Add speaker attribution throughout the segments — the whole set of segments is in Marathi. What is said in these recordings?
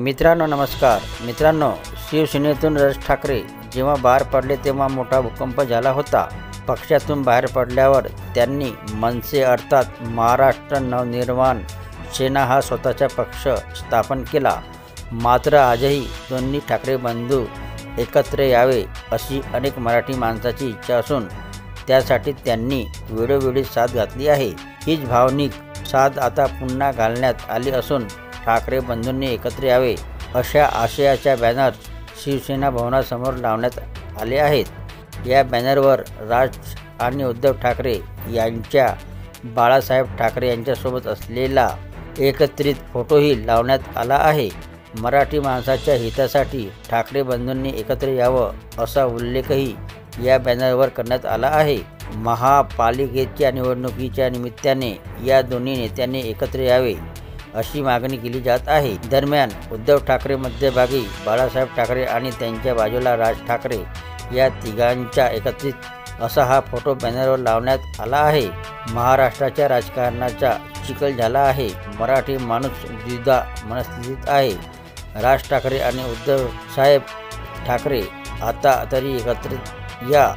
Speaker 1: मित्रांनो नमस्कार मित्रांनो, शिवसेनेतून राज ठाकरे जेव्हा बाहेर पडले तेव्हा मोठा भूकंप झाला होता। पक्षातून बाहेर पडल्यावर त्यांनी मनसे अर्थात महाराष्ट्र नवनिर्माण सेना हा स्वतःचा पक्ष स्थापन केला। मात्र आजही दोन्ही ठाकरे बंधू एकत्र यावे अशी अनेक मराठी माणसाची इच्छा असून त्यासाठी त्यांनी वेळोवेळी साथ घातली आहे। हीच भावनिक साथ आता पुन्हा घालण्यात आली असून ठाकरे बंधूंनी एकत्र यावे अशा आशयाच्या बॅनर शिवसेना भवनासमोर लावण्यात आले आहेत। या बॅनरवर राज आणि उद्धव ठाकरे यांच्या बाळासाहेब ठाकरे यांच्यासोबत असलेला एकत्रित फोटोही लावण्यात आला आहे। मराठी माणसाच्या हितासाठी ठाकरे बंधूंनी एकत्र यावं असा उल्लेखही या बॅनरवर करण्यात आला आहे। महापालिकेच्या निवडणुकीच्या निमित्ताने या दोन्ही नेत्यांनी एकत्र यावे अशी मागणी केली जात आहे। दरम्यान उद्धव ठाकरे मध्यभागी, बाळासाहेब ठाकरे आणि त्यांच्या बाजूला राज ठाकरे या तिघांचा एकत्रित असा हा फोटो बॅनरवर लावण्यात आला आहे। महाराष्ट्राच्या राजकारणाचा चिखल झाला आहे। मराठी माणूस द्विधा मनस्थितीत आहे। राज ठाकरे आणि उद्धव साहेब ठाकरे आता तरी एकत्रित या,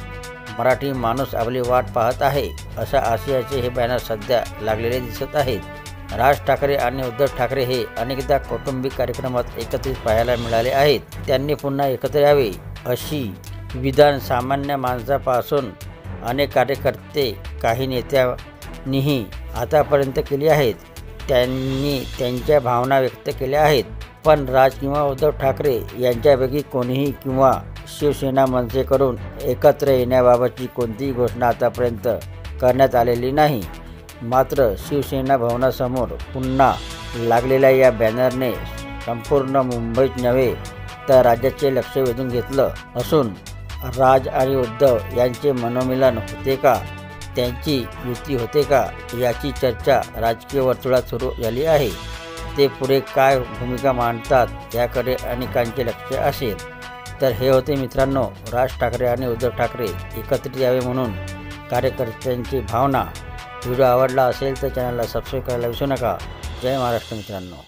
Speaker 1: मराठी माणूस आपली वाट पाहत आहे अशा आशयाचे हे बॅनर सध्या लागलेले दिसत आहेत। राज ठाकरे आणि उद्धव ठाकरे हे अनेकदा कौटुंबिक कार्यक्रमात एकत्रित पाहायला मिळाले आहेत। त्यांनी पुन्हा एकत्र यावे अशी विधान सामान्य माणसापासून अनेक कार्यकर्ते, काही नेत्यांनीही आतापर्यंत केली आहेत। त्यांनी त्यांच्या भावना व्यक्त केल्या आहेत, पण राज किंवा उद्धव ठाकरे यांच्यापैकी कोणीही किंवा शिवसेना मनसेकडून एकत्र येण्याबाबतची कोणतीही घोषणा आतापर्यंत करण्यात आलेली नाही। मात्र शिवसेना भवनासमोर पुन्हा लागलेल्या या बॅनरने संपूर्ण मुंबईत नव्हे तर राज्याचे लक्ष वेधून घेतलं असून राज आणि उद्धव यांचे मनोमिलन होते का, त्यांची युती होते का याची चर्चा राजकीय वर्तुळात सुरू झाली आहे। ते पुढे काय भूमिका मांडतात याकडे अनेकांचे लक्ष असेल। तर हे होते मित्रांनो राज ठाकरे आणि उद्धव ठाकरे एकत्रित यावे म्हणून कार्यकर्त्यांची भावना। व्हिडिओ आवडला असेल तर चॅनलला सबस्क्राईब करायला विसरू नका। जय महाराष्ट्र मित्रांनो।